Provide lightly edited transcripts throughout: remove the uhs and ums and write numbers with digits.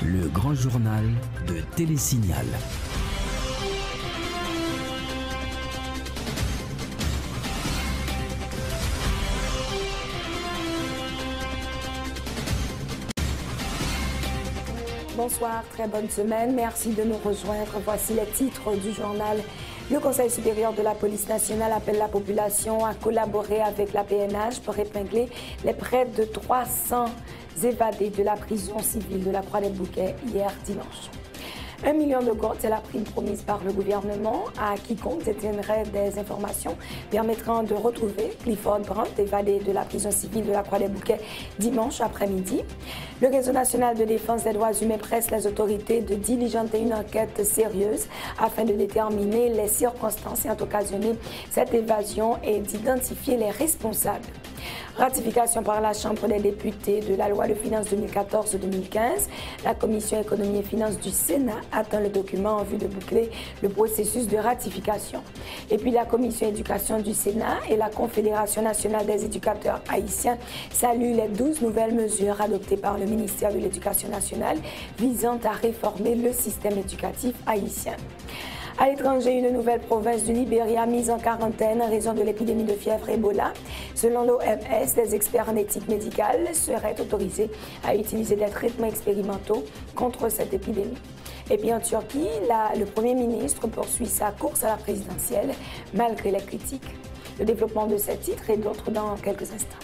le grand journal de Télésignal. Bonsoir, très bonne semaine. Merci de nous rejoindre. Voici les titres du journal. Le Conseil supérieur de la police nationale appelle la population à collaborer avec la PNH pour épingler les près de 300 évadés de la prison civile de la Croix-des-Bouquets hier dimanche. 1 million de gourdes, c'est la prime promise par le gouvernement à quiconque détiendrait des informations permettant de retrouver Clifford Brandt, évadé de la prison civile de la Croix-des-Bouquets dimanche après-midi. Le Réseau national de défense des droits humains presse les autorités de diligenter une enquête sérieuse afin de déterminer les circonstances ayant occasionné cette évasion et d'identifier les responsables. Ratification par la Chambre des députés de la loi de finances 2014-2015, la Commission économie et finances du Sénat attend le document en vue de boucler le processus de ratification. Et puis la Commission éducation du Sénat et la Confédération nationale des éducateurs haïtiens saluent les 12 nouvelles mesures adoptées par le ministère de l'Éducation nationale visant à réformer le système éducatif haïtien. À l'étranger, une nouvelle province du Libéria mise en quarantaine en raison de l'épidémie de fièvre Ebola. Selon l'OMS, les experts en éthique médicale seraient autorisés à utiliser des traitements expérimentaux contre cette épidémie. Et puis en Turquie, le Premier ministre poursuit sa course à la présidentielle malgré les critiques. Le développement de ces titres et d'autres dans quelques instants.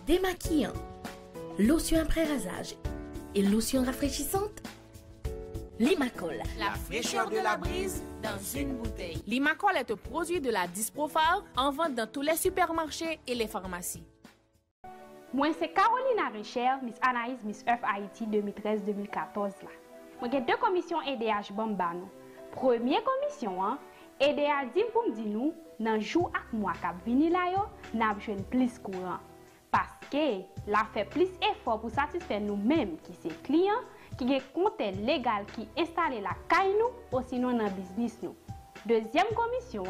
Démaquillant, lotion après rasage et lotion rafraîchissante. Limacol, la fraîcheur de la brise dans une bouteille. Limacol est un produit de la Disprofar en vente dans tous les supermarchés et les pharmacies. Moi, c'est Carolina Richer, Miss Anaïs, Miss Earth Haïti 2013-2014. Moi, j'ai deux commissions EDH Bambano. Première commission, EDH dit pour me dire nous, dans jour ak mois k'ap vini la yo, n'a besoin plus courant. Parce que la fait plus effort pour satisfaire nous-mêmes qui sont clients, qui ont compte légal qui installé la caille nous, ou sinon dans business nous. Deuxième commission,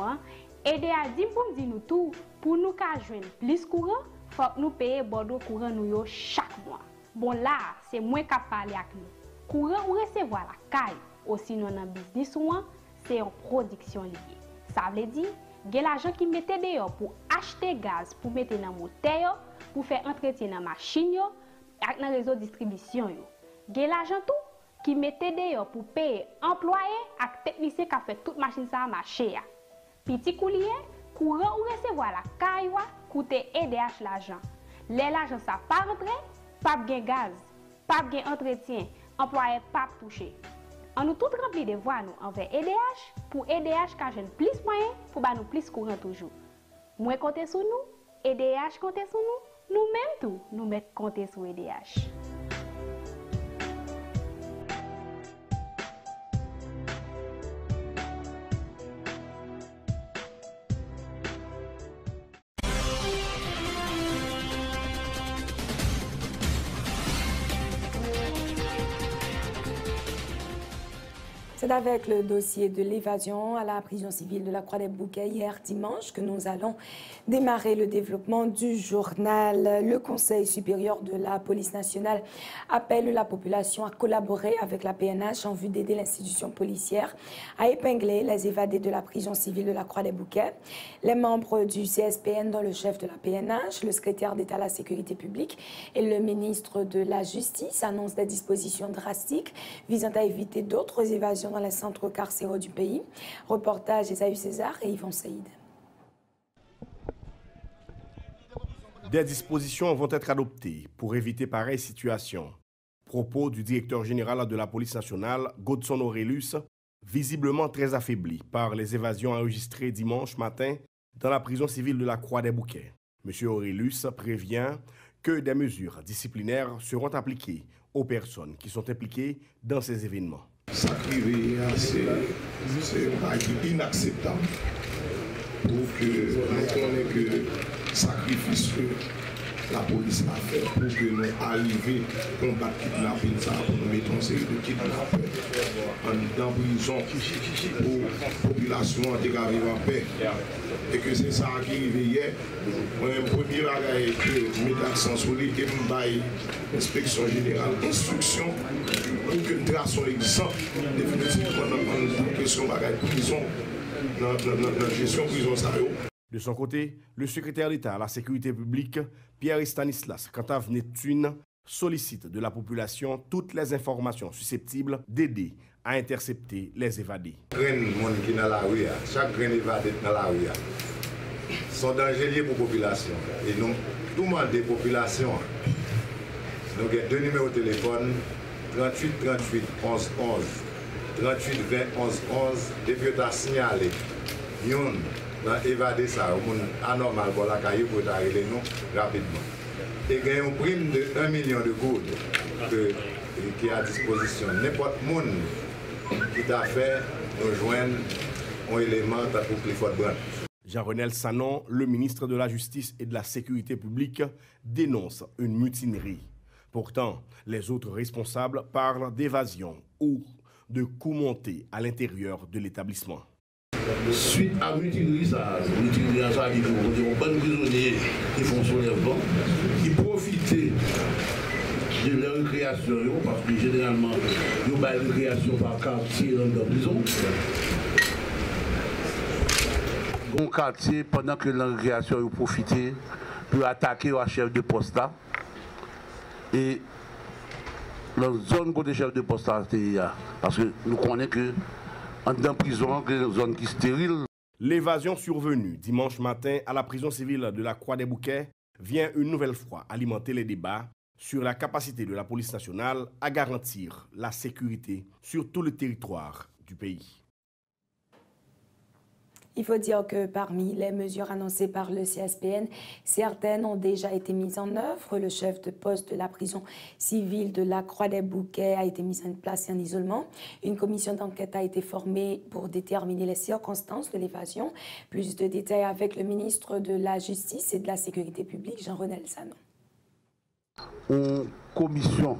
aider à dire pour nous dire nous tout, pour nous joindre plus courant, faut que nous payer bordeaux courant nous chaque mois. Bon là, c'est moins qu'à parler avec nous. Courant ou recevoir la caille, ou sinon dans business ou c'est en production liée. Ça veut dire, il y a l'argent qui mettait dehors pour acheter gaz, pour mettre dans le moteur, pour faire entretien dans la machine, et dans le réseau de distribution. Il y a l'argent tout qui mettait dehors pour payer employés et techniciens qui fait toute machine ça marcher. Petit coulier, courant ou recevoir la caille, coûte EDH l'argent. L'argent ça pas rentré, pas de gaz, pas de entretien, employé pas touché. On nous tout rempli de voix nous envers EDH pour EDH qui a plus moyens pour nous plus courant toujours. Moi compter sur nous, EDH compter sur nous, nous-mêmes tout, nous mettre compter sur EDH. C'est avec le dossier de l'évasion à la prison civile de la Croix-des-Bouquets hier dimanche que nous allons démarrer le développement du journal. Le Conseil supérieur de la police nationale appelle la population à collaborer avec la PNH en vue d'aider l'institution policière à épingler les évadés de la prison civile de la Croix-des-Bouquets. Les membres du CSPN, dont le chef de la PNH, le secrétaire d'État à la sécurité publique et le ministre de la Justice annoncent des dispositions drastiques visant à éviter d'autres évasions dans les centres carcéraux du pays. Reportage Esaü César et Yvon Saïd. Des dispositions vont être adoptées pour éviter pareille situation. Propos du directeur général de la police nationale, Godson Aurelius, visiblement très affaibli par les évasions enregistrées dimanche matin dans la prison civile de la Croix-des-Bouquets. M. Aurelius prévient que des mesures disciplinaires seront appliquées aux personnes qui sont impliquées dans ces événements. Ça c'est inacceptable pour que nous connaissions que sacrifice que la police a fait pour que nous arrivions à combattre le kidnapping, pour nous mettre en série de kidnappeurs dans la prison pour la population d'arriver en paix. Et que c'est ça qui est arrivé hier. Le premier bagage que je mets l'accent sur lui et je l'inspection générale instruction pour que nous traçons l'exemple définitivement dans la question de prison, dans la gestion de prison. De son côté, le secrétaire d'État à la sécurité publique, Pierre Stanislas Cantav-Neptune, sollicite de la population toutes les informations susceptibles d'aider à intercepter les évadés. Chaque grain évadé dans la rue sont dangereux pour la population. Et nous, tout le monde des populations, nous avons deux numéros de téléphone, 38 38 11 11, 38 20 11 11, depuis que tu as signalé, nous avons évadé ça, au monde anormal pour la caillou pour t'arriver nous rapidement. Et il y a une prime de 1 million de gouttes qui est à disposition. N'importe qui qui t'a fait nous joindre un élément pour Clifford Brand. Jean-Renel Sanon, le ministre de la Justice et de la Sécurité publique, dénonce une mutinerie. Pourtant, les autres responsables parlent d'évasion ou de coups montés à l'intérieur de l'établissement. Suite à mutinerie, ça dit qu'on des bonnes prisonniers qui font soulèvement, qui profitent de leur récréation, parce que généralement, ils ont une récréation par quartier dans la prison. Bon quartier, pendant que la récréation, ils profitent pour attaquer le chef de poste là. Et la zone où le chef de poste là, parce que nous connaissons que dans la prison, une zone qui est stérile. L'évasion survenue dimanche matin à la prison civile de la Croix-des-Bouquets vient une nouvelle fois alimenter les débats sur la capacité de la police nationale à garantir la sécurité sur tout le territoire du pays. Il faut dire que parmi les mesures annoncées par le CSPN, certaines ont déjà été mises en œuvre. Le chef de poste de la prison civile de la Croix-des-Bouquets a été mis en place en isolement. Une commission d'enquête a été formée pour déterminer les circonstances de l'évasion. Plus de détails avec le ministre de la Justice et de la Sécurité publique, Jean-Renel Sanon. Une commission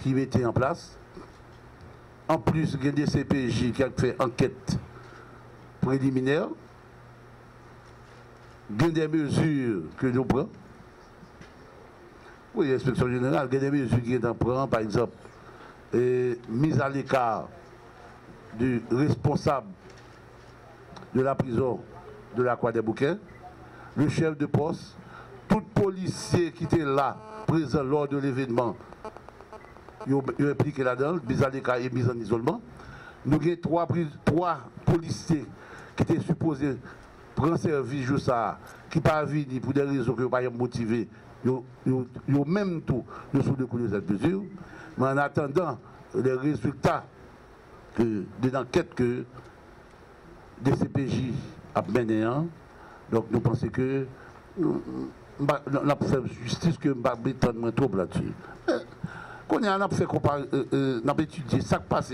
qui a été en place. En plus, il y a des CPJ qui ont fait enquête préliminaire. Il y a des mesures que nous prenons. Oui, l'inspection générale, il y a des mesures qui sont prises, par exemple, mise à l'écart du responsable de la prison de la Croix-des-Bouquets, le chef de poste, tout policier qui était là, présent lors de l'événement. Ils ont impliqué là-dedans, mis à l'écart et mis en isolement. Nous avons trois policiers qui étaient supposés prendre service juste ça, qui ne sont pas venus pour des raisons qui ne sont pas motivées. Ils ont même tout sous le coup de cette mesure. Mais en attendant les résultats de l'enquête que des CPJ a mené, donc nous pensons que nous avons fait justice que nous avons fait trop là-dessus. On a fait étudier ça qui passe.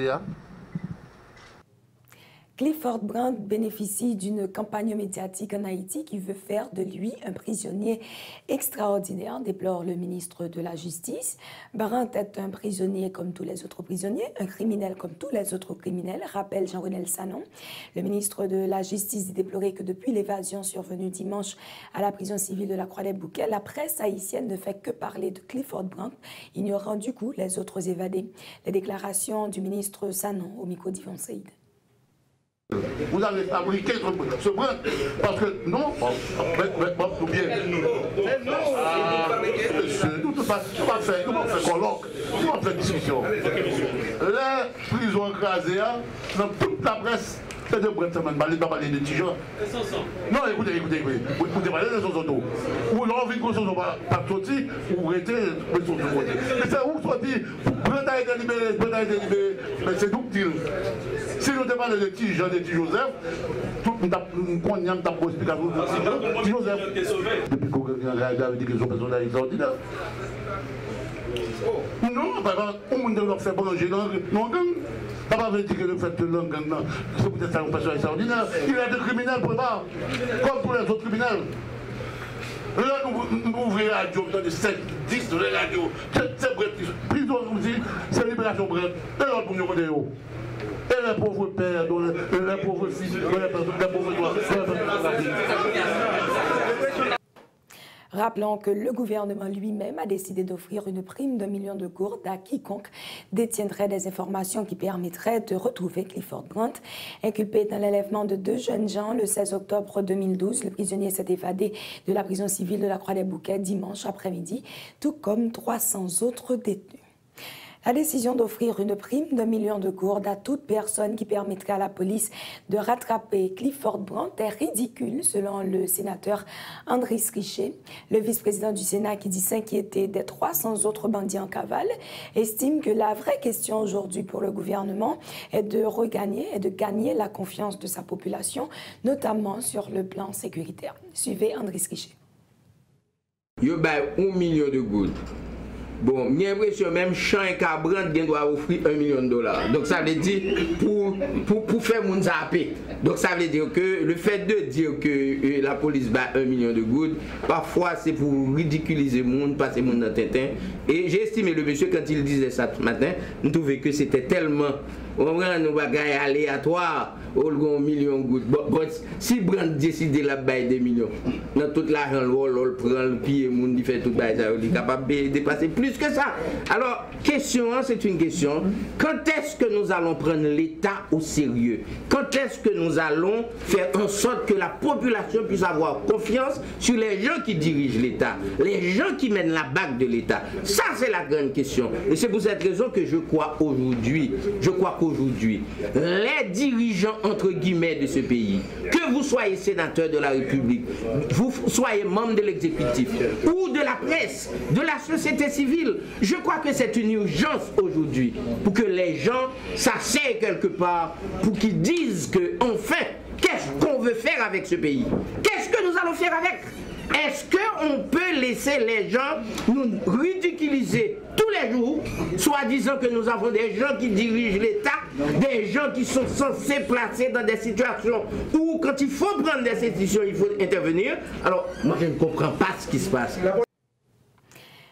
Clifford Brandt bénéficie d'une campagne médiatique en Haïti qui veut faire de lui un prisonnier extraordinaire, déplore le ministre de la Justice. Brandt est un prisonnier comme tous les autres prisonniers, un criminel comme tous les autres criminels, rappelle Jean-Renel Sanon. Le ministre de la Justice dit déplorer que depuis l'évasion survenue dimanche à la prison civile de la Croix-des-Bouquets, la presse haïtienne ne fait que parler de Clifford Brandt, ignorant du coup les autres évadés. Les déclarations du ministre Sanon au micro d'Yvon Saïd. Vous avez fabriqué ce Brandt parce que non, tout bien. Nous ne pas faire colloque, nous ne faire discussion. Les prisons écrasées, dans toute la presse, c'est de Brandt, on ne pas parler de Tijan. Non, écoutez, vous parlez de son auto. Ou l'envie que son auto pas sorti, ou arrêter de son auto. Mais c'est où sorti, Brandt a été libéré, mais c'est tout dit. Si nous te parlons de Tijan, de Joseph, tout le monde a une explication de Joseph. Depuis qu'on a dit que son personnage est extraordinaire. Non, on ne fait pas manger non gang. Papa veut dire que le fait de l'un gang, c'est peut-être un personnage extraordinaire. Il est de criminel pour pas, comme tous les autres criminels. Là, nous ouvrons la radio, dans les 7, 10 de la radio. C'est bref, prison, c'est libération bref. Et l'autre pour nous côté. Et les pauvres pères, les pauvres fils, les pauvres doigts. Rappelons que le gouvernement lui-même a décidé d'offrir une prime d'1 million de gourdes à quiconque détiendrait des informations qui permettraient de retrouver Clifford Brandt. Inculpé dans l'enlèvement de 2 jeunes gens le 16 octobre 2012, le prisonnier s'est évadé de la prison civile de la Croix-des-Bouquets dimanche après-midi, tout comme 300 autres détenus. La décision d'offrir une prime d'1 million de gourdes à toute personne qui permettrait à la police de rattraper Clifford Brandt est ridicule, selon le sénateur Andris Richer. Le vice-président du Sénat, qui dit s'inquiéter des 300 autres bandits en cavale, estime que la vraie question aujourd'hui pour le gouvernement est de gagner la confiance de sa population, notamment sur le plan sécuritaire. Suivez Andris Richer. Il y a 1 million de gourdes. Bon, j'ai l'impression même Champ et Brandt doit offrir $1 million. Donc ça veut dire pour faire mon zappé. Donc ça veut dire que le fait de dire que la police bat 1 million de gourdes, parfois c'est pour ridiculiser le monde, passer le monde dans Tintin. Et j'ai estimé le monsieur quand il disait ça ce matin, nous trouvons que c'était tellement nos bagailles aléatoires, au 1 million de gouttes. Bon, si Brandt décide de la bailler des millions, dans toute l'argent, on prend le pied, il fait tout ça, il est capable de dépasser plus que ça. Alors, question, c'est une question. Quand est-ce que nous allons prendre l'État au sérieux? Quand est-ce que nous allons faire en sorte que la population puisse avoir confiance sur les gens qui dirigent l'État, les gens qui mènent la bague de l'État? Ça, c'est la grande question. Et c'est pour cette raison que je crois qu'aujourd'hui, les dirigeants, entre guillemets, de ce pays, que vous soyez sénateur de la République, vous soyez membre de l'exécutif ou de la presse, de la société civile, je crois que c'est une urgence aujourd'hui pour que les gens s'asseyent quelque part, pour qu'ils disent que, enfin, qu'est-ce qu'on veut faire avec ce pays? Qu'est-ce que nous allons faire avec? Est-ce qu'on peut laisser les gens nous ridiculiser tous les jours, soit disant que nous avons des gens qui dirigent l'État, des gens qui sont censés placer dans des situations où quand il faut prendre des décisions, il faut intervenir? Alors, moi je ne comprends pas ce qui se passe.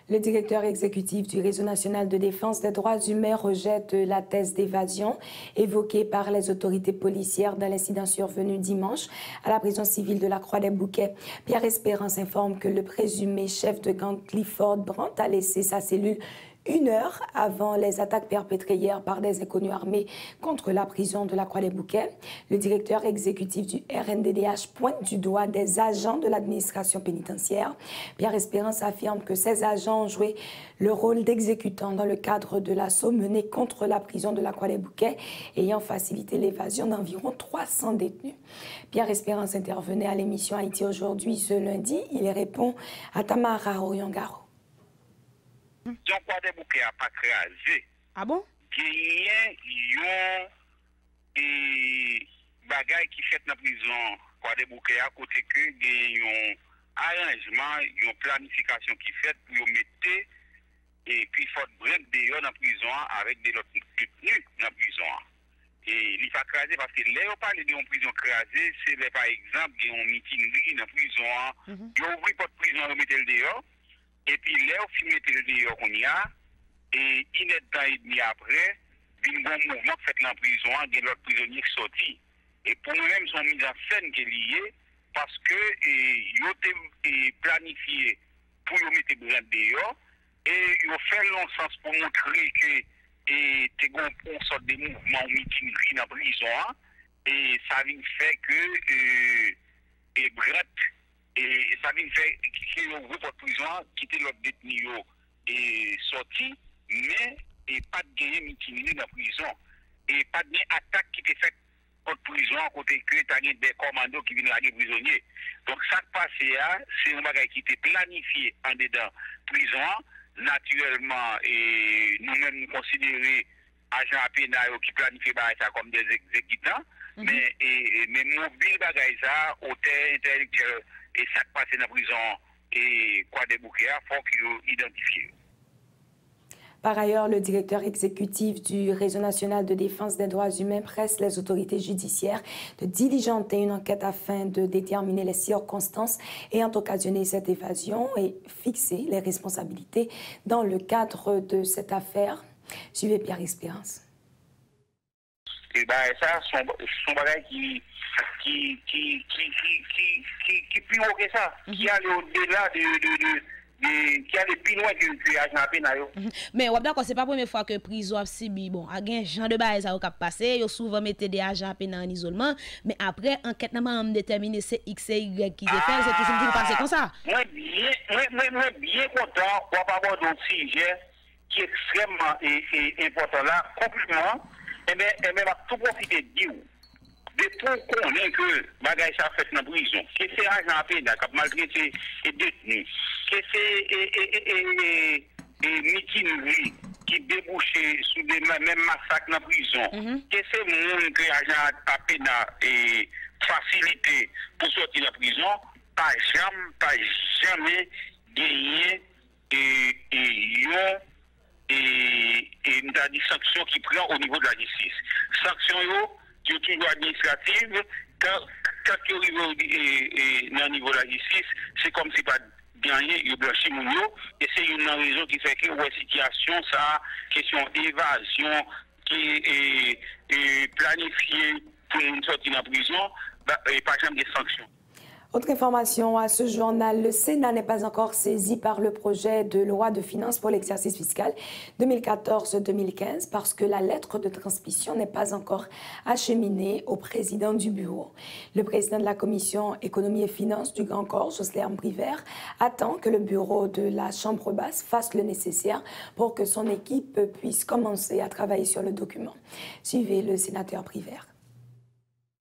Le directeur exécutif du Réseau national de défense des droits humains rejette la thèse d'évasion évoquée par les autorités policières dans l'incident survenu dimanche à la prison civile de la Croix-des-Bouquets. Pierre Espérance informe que le présumé chef de gang Clifford Brandt a laissé sa cellule 1 heure avant les attaques perpétrées hier par des inconnus armés contre la prison de la Croix-des-Bouquets. Le directeur exécutif du RNDDH pointe du doigt des agents de l'administration pénitentiaire. Pierre Espérance affirme que ces agents ont joué le rôle d'exécutants dans le cadre de l'assaut mené contre la prison de la Croix-des-Bouquets, ayant facilité l'évasion d'environ 300 détenus. Pierre Espérance intervenait à l'émission Haïti aujourd'hui ce lundi. Il répond à Tamara Oriangaro. Jean Croix-des-Bouquets n'a pas crasé. Ah bon? Il y a des bagailles qui fait dans la prison Croix-des-Bouquets à côté que il y a un arrangement, il y a une planification qui fait pour mettre et puis il faut break des dans la prison avec des autres détenus dans la prison. Et il faut craser parce que là, on parle d'une prison crasée, c'est par exemple, il y a un meeting dans la prison, il y a ouvert porte prison, on met le dehors, et puis là, on met le dehors, on y a, et il est temps et demi après, il y a un mouvement fait dans la prison, il y a l'autre prisonnier qui sorti. Et pour nous-mêmes, sont mis en scène qui est liée, parce que ils ont planifié pour nous mettre brand dehors, et ils ont fait long sens pour montrer que et tu as une sorte de mouvement meeting dans la prison et ça vient faire que et Brett et ça vient faire que le groupe de prison quitter l'autre détenu et sorti mais et pas de gagner meeting dans la prison et pas de attaque qui était faite contre prison à côté que tu as des commandos qui viennent laguer prisonniers. Donc ça qui passe c'est un bagage qui était planifié en dedans prison. Naturellement, et nous-mêmes nous considérons agents à pénal qui planifient ça comme des exécutants, mais mobile bagaille ça, hôtel intellectuel, et ça qui passe dans la prison, et quoi des bouquets, il faut qu'ils identifient. Par ailleurs, le directeur exécutif du Réseau national de défense des droits humains presse les autorités judiciaires de diligenter une enquête afin de déterminer les circonstances ayant occasionné cette évasion et fixer les responsabilités dans le cadre de cette affaire. Suivez Pierre Espérance. Et ben ça, son bagage qui plus haut que ça, qui allait au-delà qui a des plus loin que agent à pénal. Mais on d'accord, c'est pas la première fois que prison a subi bon, a gen genre de bail ça cap passer, yo souvent mettait des agents à pénal en isolement, mais après enquête n'a pas déterminé c'est X et Y qui fait, c'est tout ce qui passe comme ça. Moi bien content pour avoir un sujet qui est extrêmement important là, complètement et même tout profiter de dire de pour connaître que bagage ça fait dans la prison, que c'est agent à pénal qui a maltraité et détenu, que c'est meeting qui débouchait sous des mêmes massacres dans la prison, que c'est monde que agent à pénal et facilité pour sortir de la prison, pas jamais gagné et des sanctions qui prend au niveau de la justice. Sanctions qui sont toujours administratives, quand ils arrivent dans le niveau de la justice, c'est comme si pas gagné, ils blanchissent mon et c'est une raison qui fait que la situation, ça, question d'évasion qui est planifiée pour une sortie de la prison, et pas jamais des sanctions. Autre information à ce journal, le Sénat n'est pas encore saisi par le projet de loi de finances pour l'exercice fiscal 2014-2015 parce que la lettre de transmission n'est pas encore acheminée au président du bureau. Le président de la commission économie et finances du Grand Corps, Josler Brivert, attend que le bureau de la Chambre basse fasse le nécessaire pour que son équipe puisse commencer à travailler sur le document. Suivez le sénateur Brivert.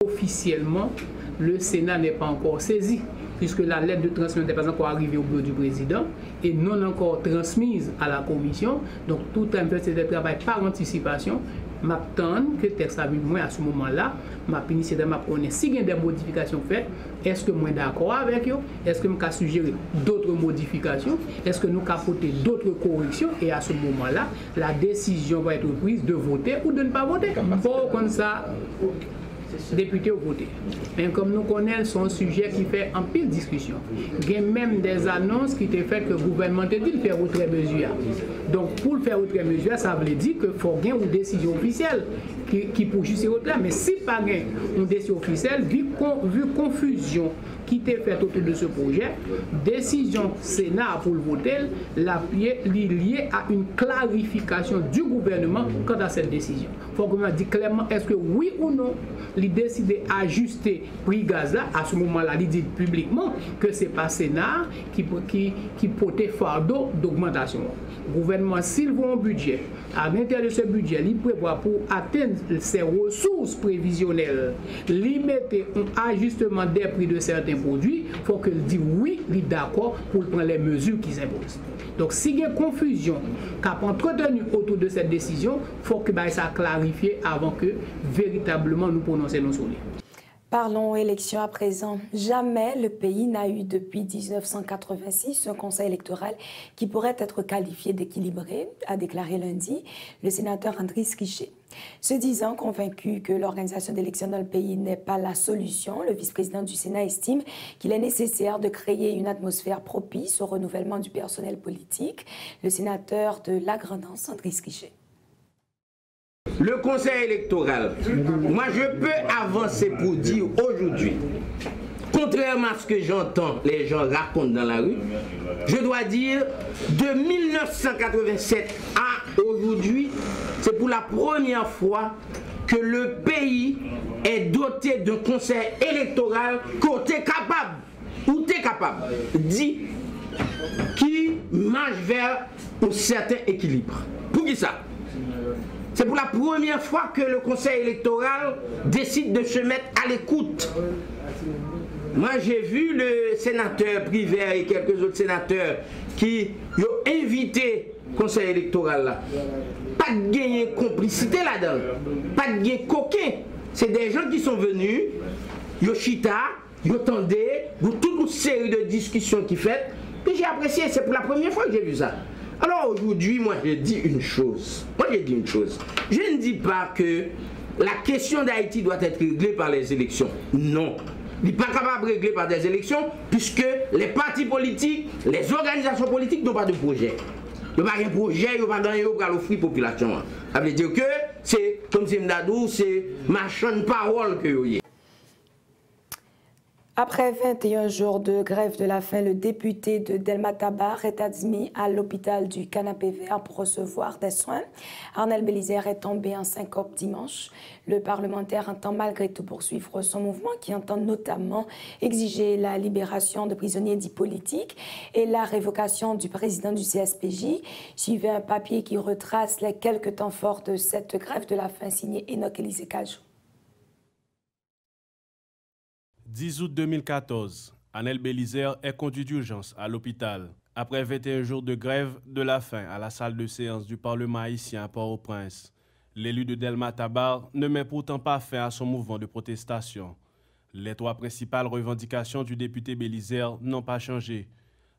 Officiellement, le Sénat n'est pas encore saisi, puisque la lettre de transmission n'est pas encore arrivée au bureau du président et non encore transmise à la commission. Donc, tout un peu, c'est de travail par anticipation. M'attends que le texte a vu moi à ce moment-là, m'a initié de m'apprendre si il y a des modifications faites, est-ce que moi d'accord avec eux, est-ce que je peux suggérer d'autres modifications, est-ce que nous pouvons apporter d'autres corrections et à ce moment-là, la décision va être prise de voter ou de ne pas voter. Pour comme ça, députés au voté. Mais comme nous connaissons, c'est un sujet qui fait en pile discussion. Il y a même des annonces qui étaient faites que le gouvernement a dit de faire autre mesure. Donc pour le faire autre mesure, ça veut dire qu'il faut qu'il y ait une décision officielle qui pour justifier autre. Mais si pas une décision officielle, vu confusion qui était faite autour de ce projet, décision Sénat pour le voter, liée à une clarification du gouvernement quant à cette décision. Il faut que je dise clairement, est-ce que oui ou non, il décide d'ajuster le prix gaz là, à ce moment-là, il dit publiquement que ce n'est pas Sénat qui portait fardeau d'augmentation. Le gouvernement, s'il voit un budget, à l'intérieur de ce budget, il prévoit pour atteindre ses ressources prévisionnelles, il mettait un ajustement des prix de certains produits, il faut qu'il dise oui, il est d'accord pour prendre les mesures qui s'imposent. Donc, s'il y a une confusion qu'a entretenue autour de cette décision, il faut que ça soit clarifié avant que véritablement nous prononcions nos souliers. Parlons élections à présent. Jamais le pays n'a eu depuis 1986 un conseil électoral qui pourrait être qualifié d'équilibré, a déclaré lundi le sénateur Andris Richer. Se disant convaincu que l'organisation d'élections dans le pays n'est pas la solution, le vice-président du Sénat estime qu'il est nécessaire de créer une atmosphère propice au renouvellement du personnel politique. Le sénateur de La Grand'Anse, Andris Richer. Le conseil électoral, moi je peux avancer pour dire aujourd'hui, contrairement à ce que j'entends les gens racontent dans la rue, je dois dire de 1987 à aujourd'hui, c'est pour la première fois que le pays est doté d'un conseil électoral côté capable, ou t'es capable, dit, qui marche vers un certain équilibre. Pour qui ça? C'est pour la première fois que le conseil électoral décide de se mettre à l'écoute. Moi, j'ai vu le sénateur Privert et quelques autres sénateurs qui ont invité le conseil électoral là. Pas de gagner complicité là-dedans, pas de gagner coquin. C'est des gens qui sont venus, ils ont chita, ils ont tendu, ils ont toute une série de discussions qui fait. Et j'ai apprécié, c'est pour la première fois que j'ai vu ça. Alors aujourd'hui, moi je dis une chose. Je ne dis pas que la question d'Haïti doit être réglée par les élections. Non. Il n'est pas capable de régler par des élections puisque les partis politiques, les organisations politiques n'ont pas de projet. Il n'y a pas de projet, il n'y a pas de pour l'offrir à la population. Ça veut dire que c'est, comme c'est Mdadou, c'est machin de parole que vous avez. Après 21 jours de grève de la faim, le député de Delma Tabar est admis à l'hôpital du Canapé Vert pour recevoir des soins. Arnel Bélizer est tombé en syncope dimanche. Le parlementaire entend malgré tout poursuivre son mouvement qui entend notamment exiger la libération de prisonniers dits politiques et la révocation du président du CSPJ. Suivait un papier qui retrace les quelques temps forts de cette grève de la faim signé Enoch Élisée Cajou. 10 août 2014, Arnel Bélizer est conduit d'urgence à l'hôpital. Après 21 jours de grève de la faim à la salle de séance du Parlement haïtien à Port-au-Prince, l'élu de Delma Tabar ne met pourtant pas fin à son mouvement de protestation. Les trois principales revendications du député Bélizer n'ont pas changé.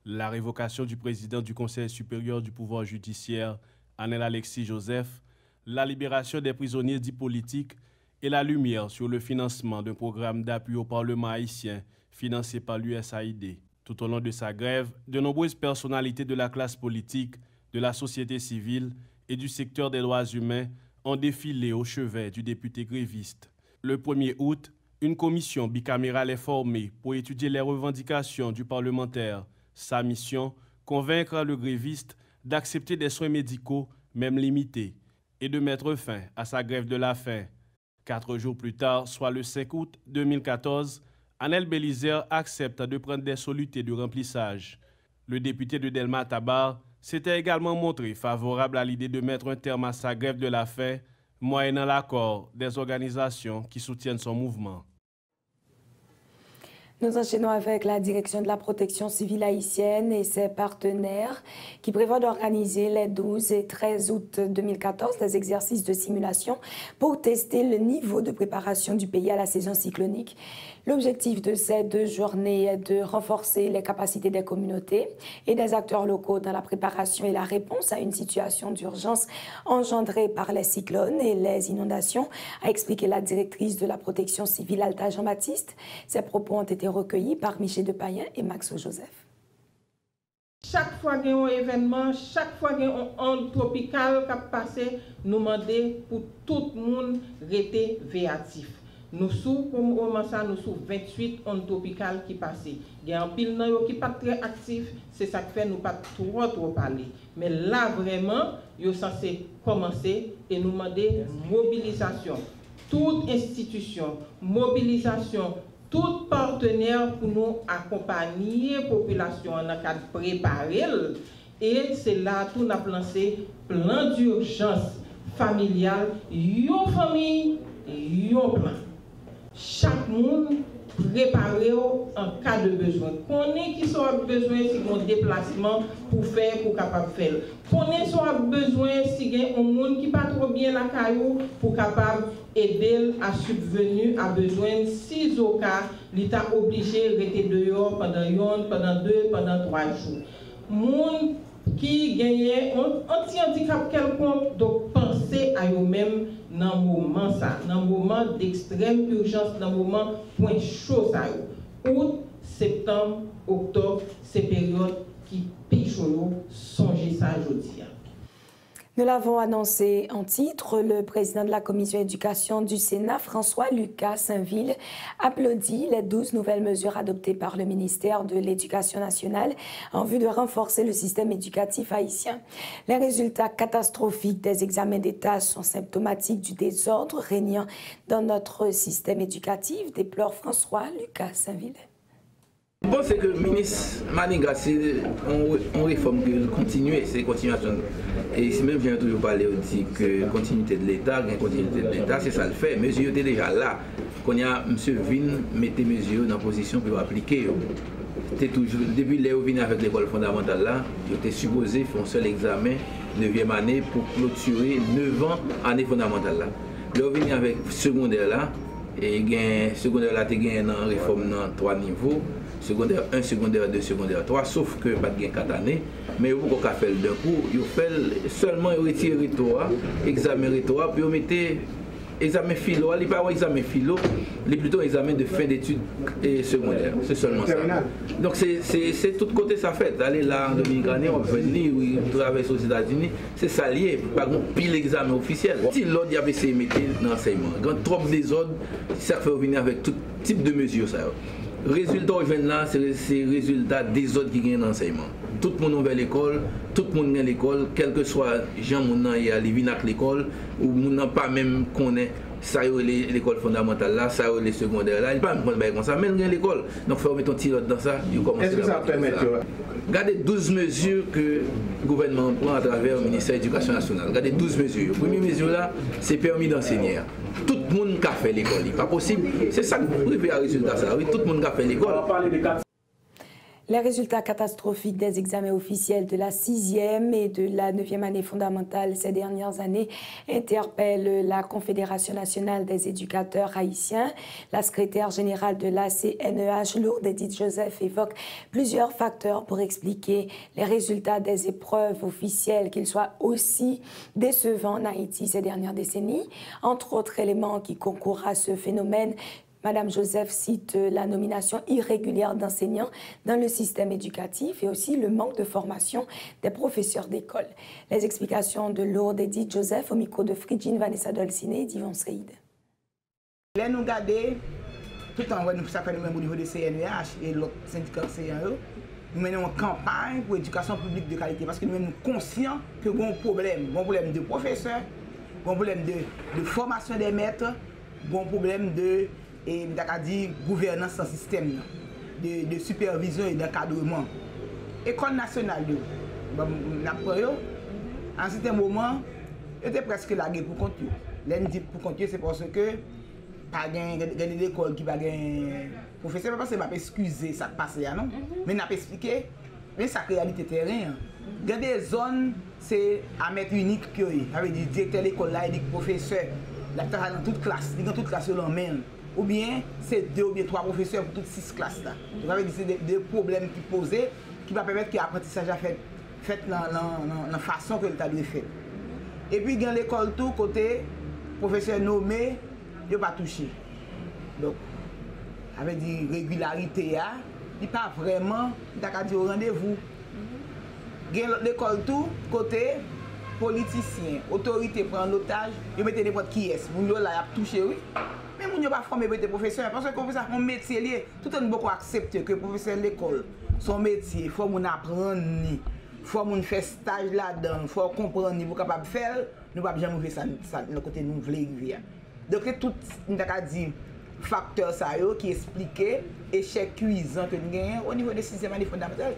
La révocation du président du Conseil supérieur du pouvoir judiciaire, Arnel Alexis Joseph, la libération des prisonniers dits politiques et la lumière sur le financement d'un programme d'appui au Parlement haïtien financé par l'USAID. Tout au long de sa grève, de nombreuses personnalités de la classe politique, de la société civile et du secteur des droits humains ont défilé au chevet du député gréviste. Le 1er août, une commission bicamérale est formée pour étudier les revendications du parlementaire. Sa mission, convaincre le gréviste d'accepter des soins médicaux, même limités, et de mettre fin à sa grève de la faim. 4 jours plus tard, soit le 5 août 2014, Arnel Bélizer accepte de prendre des solutés de remplissage. Le député de Delma Tabar s'était également montré favorable à l'idée de mettre un terme à sa grève de la faim, moyennant l'accord des organisations qui soutiennent son mouvement. Nous enchaînons avec la direction de la protection civile haïtienne et ses partenaires qui prévoient d'organiser les 12 et 13 août 2014 des exercices de simulation pour tester le niveau de préparation du pays à la saison cyclonique. L'objectif de ces 2 journées est de renforcer les capacités des communautés et des acteurs locaux dans la préparation et la réponse à une situation d'urgence engendrée par les cyclones et les inondations, a expliqué la directrice de la protection civile Alta Jean-Baptiste. Ces propos ont été recueillis par Michel Depayen et Max Joseph. Chaque fois qu'il y a un événement, chaque fois qu'il y a un onde tropicale qui a passé, nous demandons pour tout le monde rester véatif. Nous sommes, comme au moment ça, nous sommes 28 ondes tropicales qui passent. Il y a un pile qui n'est pas très actif, c'est ça qui fait nous pas trop parler. Mais là, vraiment, nous sommes censés commencer et nous demander mobilisation. Toute institution, mobilisation, tout partenaire pour nous accompagner la population en cas de préparer. Et c'est là tout n'a lancé plan d'urgence familiale, une famille, un plan. chaque monde préparé en cas de besoin. Connaît qui soit besoin si mon déplacement pour faire pour capable faire. Connaît soit besoin si il y a un monde qui pas trop bien la caillou pour capable aider à subvenir à besoin si au cas l'état obligé de rester dehors pendant 2, pendant 3 jours. Monde qui gagnait un anti-handicap quelconque, donc pensez à eux-mêmes dans le moment ça, dans le moment d'extrême urgence, dans le moment point chaud ça. Août, septembre, octobre, ces périodes qui pichent songez ça aujourd'hui. Nous l'avons annoncé en titre, le président de la commission éducation du Sénat, François Lucas Saint-Ville, applaudit les 12 nouvelles mesures adoptées par le ministère de l'Éducation nationale en vue de renforcer le système éducatif haïtien. Les résultats catastrophiques des examens d'État sont symptomatiques du désordre régnant dans notre système éducatif, déplore François Lucas Saint-Ville. Bon, c'est que le ministre Maniga, c'est une réforme qui continue, c'est continuation. Et ici même, j'ai toujours parlé aussi que continuité de l'État, c'est ça le fait. Mesure était déjà là. Quand il y a M. Vin, mettez mesures dans la position pour appliquer. Depuis là, venu avec l'école fondamentale là, il était supposé faire un seul examen, 9e année, pour clôturer 9 ans année fondamentale là. Là, venu avec secondaire là, et secondaire là, il y a une réforme dans 3 niveaux. Secondaire 1, secondaire 2, secondaire 3, sauf que pas de 4 années. Mais vous pouvez faire d'un coup, vous faites seulement retirer rhétorique, examen rhétorique, puis vous mettez examen philo, il n'y a pas examen philo, il est plutôt examen de fin d'études secondaires. C'est seulement ça. Donc c'est tout côté ça fait. Aller là en Dominicaine, on va venir, traverser aux États-Unis, c'est ça lié, pas pile l'examen officiel. Si l'ordre y avait essayé de mettre dans l'enseignement, quand trop de désordre, ça fait venir avec tout type de mesures. Ça. Résultat là, c'est le résultat des autres qui gagnent l'enseignement. Tout le monde va à l'école, tout le monde vient à l'école, quel que soit gens qui viennent à l'école, ou n'a pas même connaît ça l'école fondamentale là, ça les secondaires là, il pas même comme ça, mais il y a l'école. Donc il faut mettre un petit dans ça, il commence. Est-ce que ça permet regardez 12 mesures que le gouvernement prend à travers le ministère de l'Éducation nationale. Regardez 12 mesures. La première mesure là, c'est permis d'enseigner. Tout le monde qui a fait l'école, il n'est pas possible. C'est ça qui privé à résultat ça. Oui, tout le monde qui a fait l'école. Les résultats catastrophiques des examens officiels de la 6e et de la 9e année fondamentale ces dernières années interpellent la Confédération nationale des éducateurs haïtiens. La secrétaire générale de la CNEH, Lourdes Edith Joseph, évoque plusieurs facteurs pour expliquer les résultats des épreuves officielles, qu'ils soient aussi décevants en Haïti ces dernières décennies. Entre autres éléments qui concourent à ce phénomène, Madame Joseph cite la nomination irrégulière d'enseignants dans le système éducatif et aussi le manque de formation des professeurs d'école. Les explications de Lourdes Edith Joseph au micro de Fridjine Vanessa Dolcine et d'Yvon Seïd. Là, nous regardons tout en voyant ça fait même au niveau de CNEH et l'autre syndicat enseignants, nous menons une campagne pour l'éducation publique de qualité parce que nous sommes conscients que nous avons un problème de professeurs, un problème de formation des maîtres, un problème de gouvernance sans système, de supervision et d'encadrement. École nationale, à un certain moment, était presque lagué pour compte. L'un pour compte, c'est parce que pas de l'école qui va gagner professeur, parce que je ne vais pas excuser ça qui passe là, non? Mais je vais expliquer, mais ça réalité terrain. Il y a des zones, c'est à mettre unique que avec des directeurs de l'école là, et des professeurs, là, dans toute classe, dans toute classe, on même. Ou bien c'est 2 ou bien 3 professeurs pour toutes 6 classes là. Donc c'est des problèmes qui posent qui va permettre que l'apprentissage a fait dans la façon que l'État doit faire. Et puis dans l'école tout côté professeur nommé, il ne pas touché. Donc avec des régularités il n'est pas vraiment au rendez-vous. Dans l'école tout côté politicien, autorité prend l'otage, il met n'importe qui est. Vous là a touché oui. Mais vous n'avez pas formé des professeurs parce que le professeur a un métier lié. Tout le monde beaucoup accepter que le professeur de l'école, son métier, il faut apprendre, il faut faire stage là-dedans, il faut comprendre, il faut capable de faire. Nous ne pouvons jamais faire ça de côté nous voulons vivre. Donc tout dit facteur qui explique l'échec cuisant que nous gagnons au niveau des 6e année fondamentale.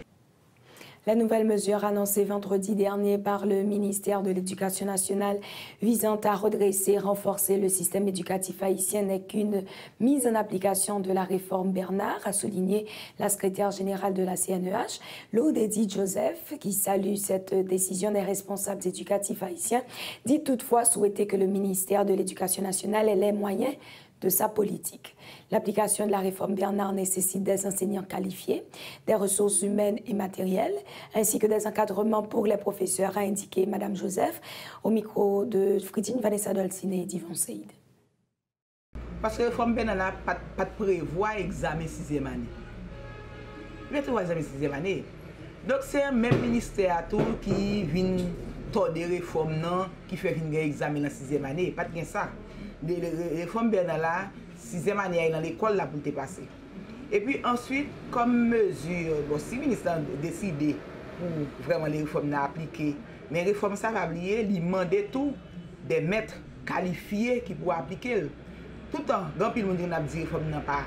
La nouvelle mesure annoncée vendredi dernier par le ministère de l'Éducation nationale visant à redresser et renforcer le système éducatif haïtien n'est qu'une mise en application de la réforme Bernard, a souligné la secrétaire générale de la CNEH, Loudédi Joseph, qui salue cette décision des responsables éducatifs haïtiens, dit toutefois souhaiter que le ministère de l'Éducation nationale ait les moyens de sa politique. L'application de la réforme Bernard nécessite des enseignants qualifiés, des ressources humaines et matérielles, ainsi que des encadrements pour les professeurs, a indiqué Mme Joseph au micro de Fridine Vanessa Dolcine et d'Yvon Seyd. Parce que la réforme Bernard n'a pas de prévoir examen 6e année. Il y a toujours examen 6e année. Donc c'est un même ministère qui vient tordre des réformes qui fait un examen dans 6e année. Pas de ça. Les réformes Bernard là, 6e année dans l'école là pour te passer. Et puis ensuite, comme mesure, bon, si le ministre a décidé pour vraiment les réformes appliquer, mais les réformes ça va oublier, il demande tout des maîtres qualifiés qui pourront appliquer. Tout le temps, dans le monde on a dit que les réformes n'ont pas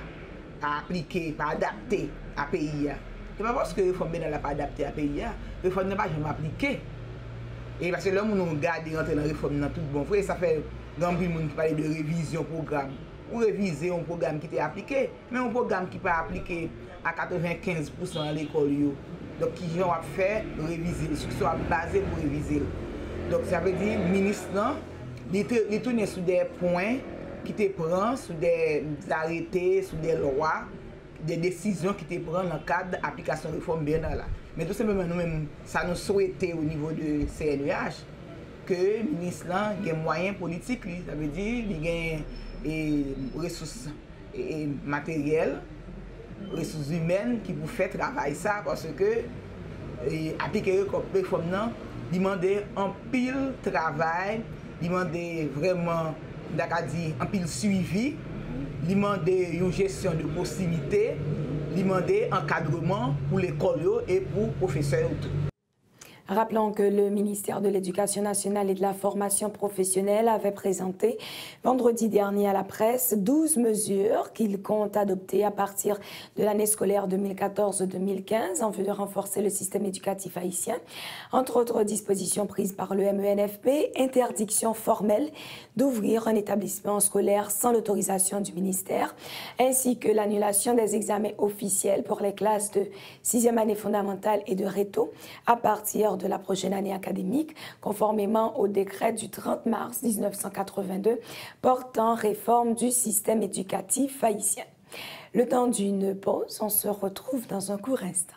appliqué, pas adapté à pays. C'est pas parce que les réformes Bernard pas adapté à pays, les réformes n'ont pas jamais appliqué. Et parce que là, on regarde rentrer dans les réformes dans tout bon frère, ça fait grand pile monde qui parle de révision programme. Ou réviser un programme qui était appliqué, mais un programme qui n'est pas appliqué à 95% à l'école. Donc, qui ont fait réviser, ce qui soit basé pour réviser. Donc, ça veut dire que le ministre, il tourne sur des points qui te prend, sur des arrêtés, sur des lois, des décisions qui te prennent dans le cadre de l'application de la réforme Bernard. Mais tout simplement, nous-mêmes, ça nous souhaitait au niveau de CNEH que le ministre ait des moyens politiques. Ça veut dire qu'il y a des ressources matérielles, ressources humaines qui vous fait travailler ça parce que appliquer comme réforme demande un pile travail, demande vraiment un pile suivi, demande une gestion de proximité, demande encadrement pour l'école et pour les professeurs. Rappelons que le ministère de l'Éducation nationale et de la formation professionnelle avait présenté vendredi dernier à la presse 12 mesures qu'il compte adopter à partir de l'année scolaire 2014-2015 en vue de renforcer le système éducatif haïtien. Entre autres dispositions prises par le MENFP, interdiction formelle d'ouvrir un établissement scolaire sans l'autorisation du ministère, ainsi que l'annulation des examens officiels pour les classes de 6e année fondamentale et de réto à partir de la prochaine année académique, conformément au décret du 30 mars 1982 portant réforme du système éducatif haïtien. Le temps d'une pause, on se retrouve dans un court instant.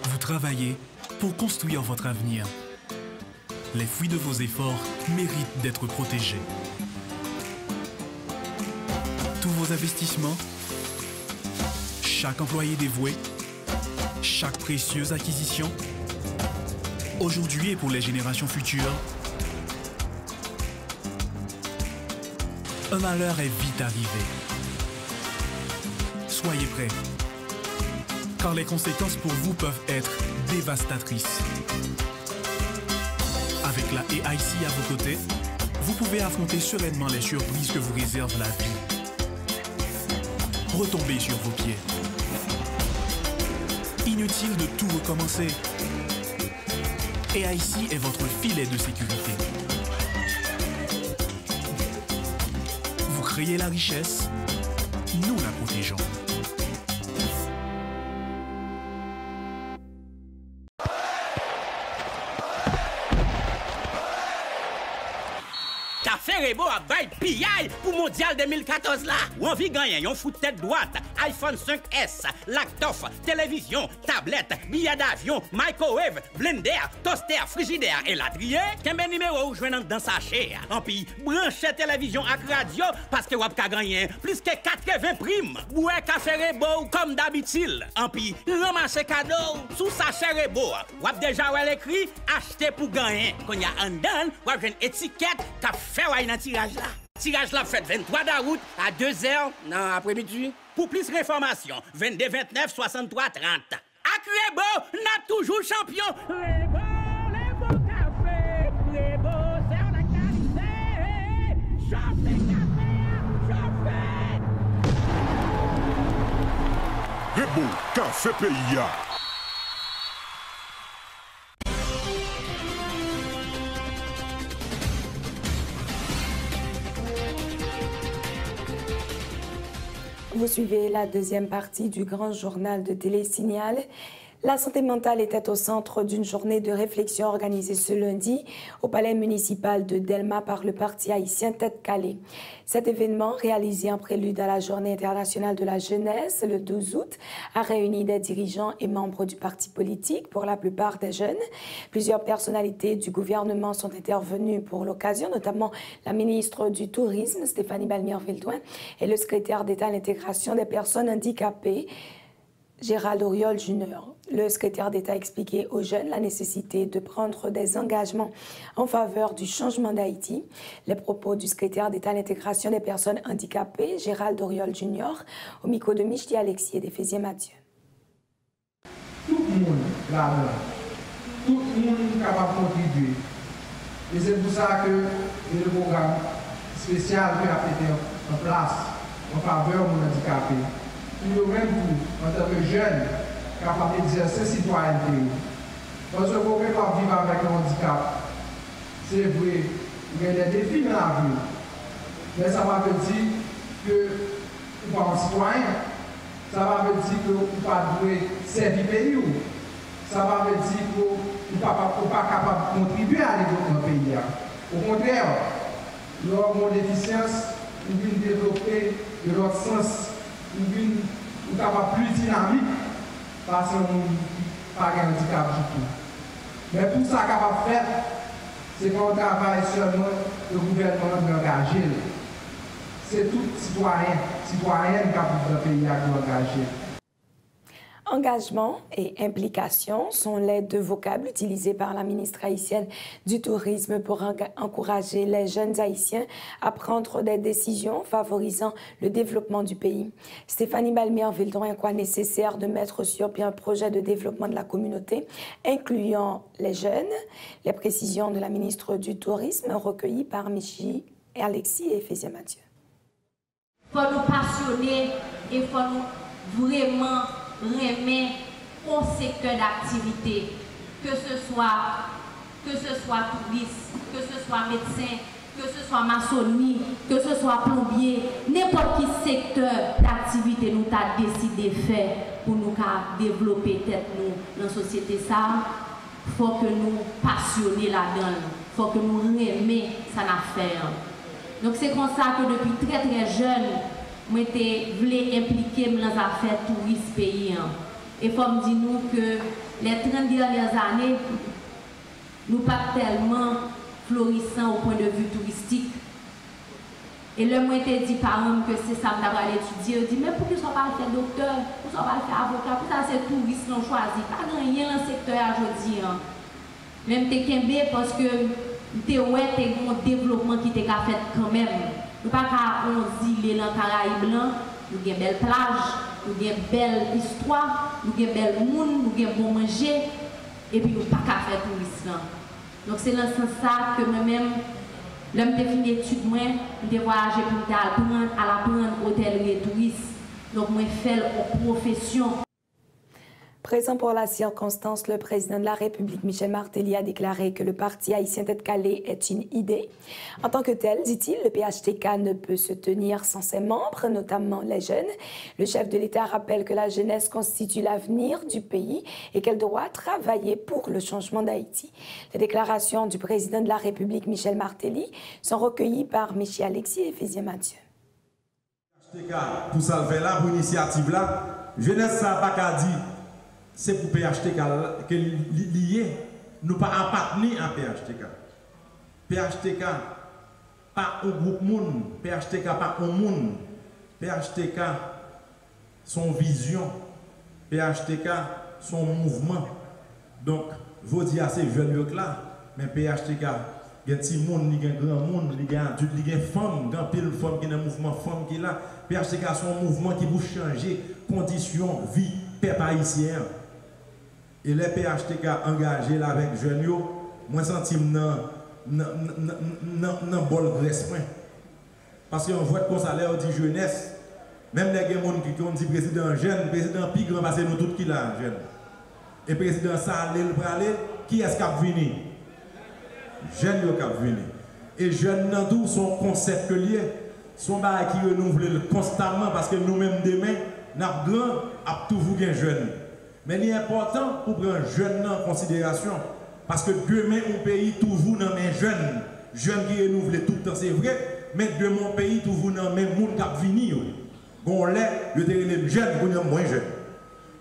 Vous travaillez pour construire votre avenir. Les fruits de vos efforts méritent d'être protégés. Tous vos investissements, chaque employé dévoué, chaque précieuse acquisition, aujourd'hui et pour les générations futures, un malheur est vite arrivé. Soyez prêts, car les conséquences pour vous peuvent être dévastatrices. Avec la AIC à vos côtés, vous pouvez affronter sereinement les surprises que vous réserve la vie. Retombez sur vos pieds. Inutile de tout recommencer. AIC est votre filet de sécurité. Vous créez la richesse, nous la protégeons. Rebo a bay pillay pour mondial 2014 là. Ou envie gagner un foot tête droite, iPhone 5S, laptop, télévision, tablette, billet d'avion, microwave, blender, toaster, frigidaire et latrier. Kembe numéro ou joignant dans sachet. En puis brancher télévision ak radio parce que wap ka gagner plus que 80 primes. Boué café Rebo comme d'habitude. En puis ramasser cadeau sous sachet Rebo. Wap déjà ou écrit acheter pour gagner. Quand y a un dan, wap une étiquette qu'a fait dans tirage là. Tirage là fait 23 d'août à 2h dans après-midi. Pour plus d'informations, 22 29 63 30. Ak Rebo, n'a toujours champion. Rebo, les beaux cafés. Rebo, c'est en actualité. Rebo, Café Pays. Vous suivez la deuxième partie du grand journal de Télésignal. La santé mentale était au centre d'une journée de réflexion organisée ce lundi au palais municipal de Delma par le parti haïtien Tête Calée. Cet événement, réalisé en prélude à la journée internationale de la jeunesse le 12 août, a réuni des dirigeants et membres du parti politique, pour la plupart des jeunes. Plusieurs personnalités du gouvernement sont intervenues pour l'occasion, notamment la ministre du Tourisme, Stéphanie Balmière-Vildouin, et le secrétaire d'État à l'intégration des personnes handicapées, Gérald Auriol Junior. Le secrétaire d'État a expliqué aux jeunes la nécessité de prendre des engagements en faveur du changement d'Haïti. Les propos du secrétaire d'État à l'intégration des personnes handicapées, Gérald Auriol Junior, au micro de Michti Alexis et d'Éphésier Mathieu. Tout le monde là-dedans, tout le monde est capable de contribuer. Et c'est pour ça que le programme spécial qui a été en place en faveur de handicapés, nous même tout, en tant que jeunes, capables d'exercer citoyenneté. Parce que vous pouvez pas vivre avec le handicap. C'est vrai, il y a des défis dans la vie. Mais ça va veut dire que vous pas un citoyen. Ça va veut dire que vous ne pas servir le pays. Ça va veut dire que vous ne pas capable de contribuer à l'évolution du pays. Au contraire, lors de mon déficience, nous venons développer de l'autre sens. Nous sommes capables plus dynamique parce qu'on n'a pas de handicap du tout. Mais pour ça, capable de faire, c'est qu'on travaille seulement le gouvernement d'engager. C'est tout citoyen, citoyenne capable de pays à engager. Engagement et implication sont les deux vocables utilisés par la ministre haïtienne du Tourisme pour encourager les jeunes haïtiens à prendre des décisions favorisant le développement du pays. Stéphanie Balmière-Vildouin croit nécessaire de mettre sur pied un projet de développement de la communauté, incluant les jeunes. Les précisions de la ministre du Tourisme recueillies par Michi et Alexis et Éphésier Mathieu. Il faut nous passionner et il faut nous vraiment remet au secteur d'activité, que ce soit touriste, que ce soit médecin, que ce soit maçonnerie, que ce soit plombier, n'importe quel secteur d'activité nous avons décidé de faire pour nous développer tête nous dans la société. Ça, il faut que nous passionnions là-dedans, il faut que nous remions ça affaire. Donc c'est comme ça que depuis très très jeune, moi, je voulais impliquer dans les affaires touristes pays. Et il faut me dire nous que les 30 dernières années, nous pas tellement florissants au point de vue touristique. Et là, moi, je dit par exemple que c'est ça que je vais étudier. Je dis, mais pourquoi ça va faire docteur, pourquoi ça va faire avocat, pourquoi ça c'est touriste qu'on choisit. Pas rien dans le secteur aujourd'hui. Même te parce que tu as un développement qui t'a fait quand même. Nous pas qu'à 11 îles dans le Caraïbe blanc, nous avons une belle plage, nous avons une belle histoire, nous avons une belle monde, nous avons bon manger, et puis nous pas qu'à faire tourisme. Donc c'est dans ce sens que moi-même, l'homme de fin d'études, moi, je voyager pour apprendre hôtellerie et tourisme. Donc moi, je fais une profession. Présent pour la circonstance, le président de la République, Michel Martelly, a déclaré que le parti haïtien Tête Calée est une idée. En tant que tel, dit-il, le PHTK ne peut se tenir sans ses membres, notamment les jeunes. Le chef de l'État rappelle que la jeunesse constitue l'avenir du pays et qu'elle doit travailler pour le changement d'Haïti. Les déclarations du président de la République, Michel Martelly, sont recueillies par Michi Alexis et Éphésier Mathieu. Pour ça, là, pour l'initiative là, jeunesse, ça n'a pas qu'à dire. C'est pour PHTK que lié, nous pas appartenir à PHTK. PHTK pas un groupe monde, PHTK pas un monde, PHTK son vision, PHTK son mouvement. Donc, vous dites à ces jeunes là, mais PHTK, il y a un petit monde, il y a un grand monde, il y a un adulte, il y a une femme, il y a une femme qui est dans le mouvement femme qui est là. PHTK son mouvement qui vous changer conditions, vie, peuple haïtien. Et les PHTK engagés là avec jeunes, moi je sens dans bol graisse. Parce qu'on voit comme ça l'air dit jeunesse, Même les gens qui ont dit président jeune, président plus grand, parce que nous tous qui là, jeune. Et président ça, pour aller, qui est-ce qui a venu? Jeunes qui a venu. Et jeunes dans tout son concept lié, son bail qui renouvelle constamment parce que nous-mêmes demain, nous avons grand à tout vous bien jeunes. Mais il est important pour prendre jeunes en considération parce que demain, mon pays, tout vous dans mes jeunes. Jeunes qui renouvellent tout le temps, c'est vrai, mais de mon pays, tout vous dans mes monde qui a venu. Bon, là, je suis les jeunes, vous êtes moins jeunes.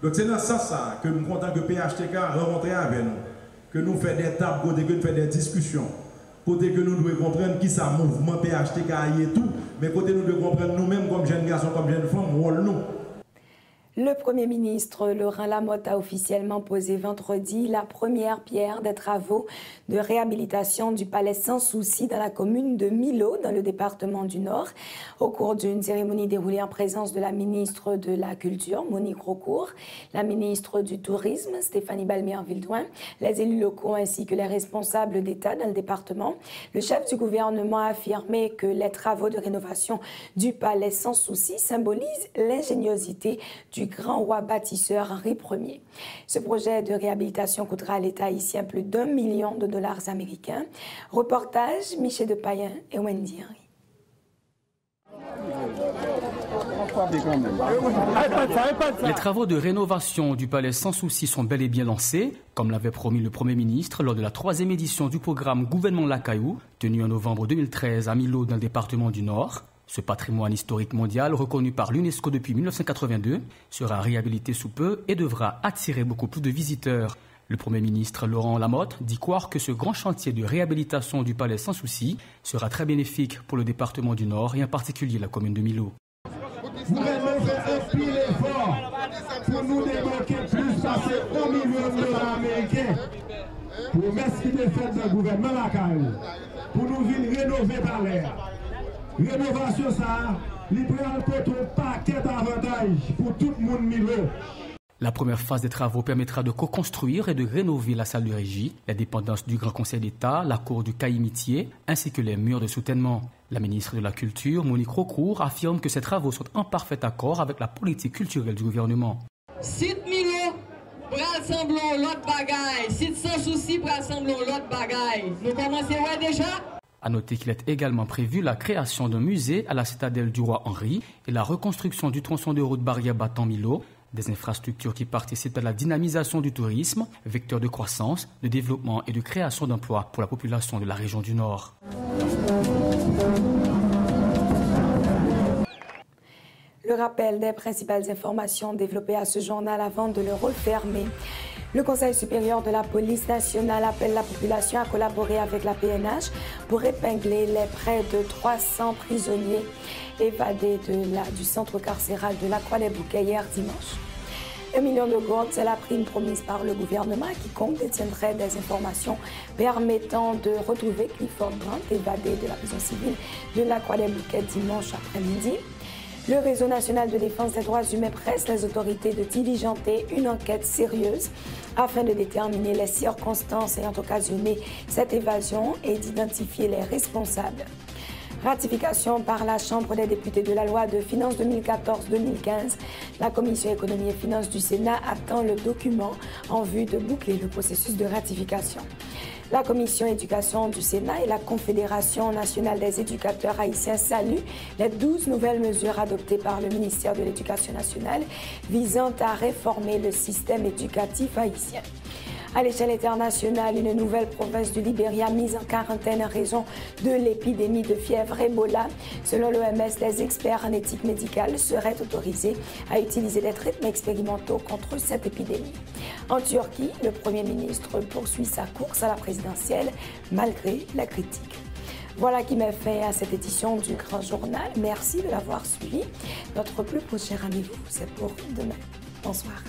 Donc c'est dans ce sens que nous sommes contents que PHTK rencontre avec nous, que nous faisons des tables, que nous faisons des discussions, côté que nous devons comprendre qui ça mouvement PHTK et tout, mais côté nous devons comprendre nous-mêmes comme jeunes garçons, comme jeunes femmes, rôle nous. Le Premier ministre Laurent Lamotte a officiellement posé vendredi la première pierre des travaux de réhabilitation du palais Sans Souci dans la commune de Milo, dans le département du Nord, au cours d'une cérémonie déroulée en présence de la ministre de la Culture, Monique Raucourt, la ministre du Tourisme, Stéphanie Balméer-Vildouin, les élus locaux ainsi que les responsables d'État dans le département. Le chef du gouvernement a affirmé que les travaux de rénovation du palais Sans Souci symbolisent l'ingéniosité du grand roi bâtisseur Henri Ier. Ce projet de réhabilitation coûtera à l'État haïtien plus d'1 million de dollars américains. Reportage Michel Depayen et Wendy Henry. Les travaux de rénovation du palais Sans Souci sont bel et bien lancés, comme l'avait promis le Premier ministre lors de la 3e édition du programme Gouvernement Lacayou, tenu en novembre 2013 à Milo dans le département du Nord. Ce patrimoine historique mondial, reconnu par l'UNESCO depuis 1982, sera réhabilité sous peu et devra attirer beaucoup plus de visiteurs. Le Premier ministre Laurent Lamotte dit croire que ce grand chantier de réhabilitation du palais Sans Souci sera très bénéfique pour le département du Nord et en particulier la commune de Milo. Nous allons faire un pile effort pour nous débloquer plus passer 1 million de dollars américains pour mettre ce qui est fait dans le gouvernement Lacayou, pour nous venir rénover le palais. Rénovation ça, il prend un paquet d'avantages pour tout le monde Milo. La première phase des travaux permettra de co-construire et de rénover la salle de régie, les dépendances du Grand Conseil d'État, la cour du Caïmitié, ainsi que les murs de soutènement. La ministre de la Culture, Monique Raucourt, affirme que ces travaux sont en parfait accord avec la politique culturelle du gouvernement. Site Milo, pral semblon l'autre bagaille. Site Sans Souci, pral semblon l'autre bagaille. Nous commençons déjà? A noter qu'il est également prévu la création d'un musée à la citadelle du roi Henri et la reconstruction du tronçon de route Barrière-Baton-Milo, des infrastructures qui participent à la dynamisation du tourisme, vecteur de croissance, de développement et de création d'emplois pour la population de la région du Nord. Le rappel des principales informations développées à ce journal avant de le refermer. Le Conseil supérieur de la police nationale appelle la population à collaborer avec la PNH pour épingler les près de 300 prisonniers évadés du centre carcéral de la Croix-des-Bouquets hier dimanche. 1 million de gourdes, c'est la prime promise par le gouvernement à quiconque détiendrait des informations permettant de retrouver Clifford Grant évadé de la prison civile de la Croix-des-Bouquets dimanche après-midi. Le Réseau national de défense des droits humains presse les autorités de diligenter une enquête sérieuse afin de déterminer les circonstances ayant occasionné cette évasion et d'identifier les responsables. Ratification par la Chambre des députés de la loi de finances 2014-2015, la Commission économie et finances du Sénat attend le document en vue de boucler le processus de ratification. La Commission éducation du Sénat et la Confédération nationale des éducateurs haïtiens saluent les 12 nouvelles mesures adoptées par le ministère de l'Éducation nationale visant à réformer le système éducatif haïtien. À l'échelle internationale, une nouvelle province du Libéria mise en quarantaine en raison de l'épidémie de fièvre Ebola. Selon l'OMS, les experts en éthique médicale seraient autorisés à utiliser des traitements expérimentaux contre cette épidémie. En Turquie, le Premier ministre poursuit sa course à la présidentielle malgré la critique. Voilà qui met fin à cette édition du Grand Journal. Merci de l'avoir suivi. Notre plus prochain rendez-vous, c'est pour demain. Bonsoir.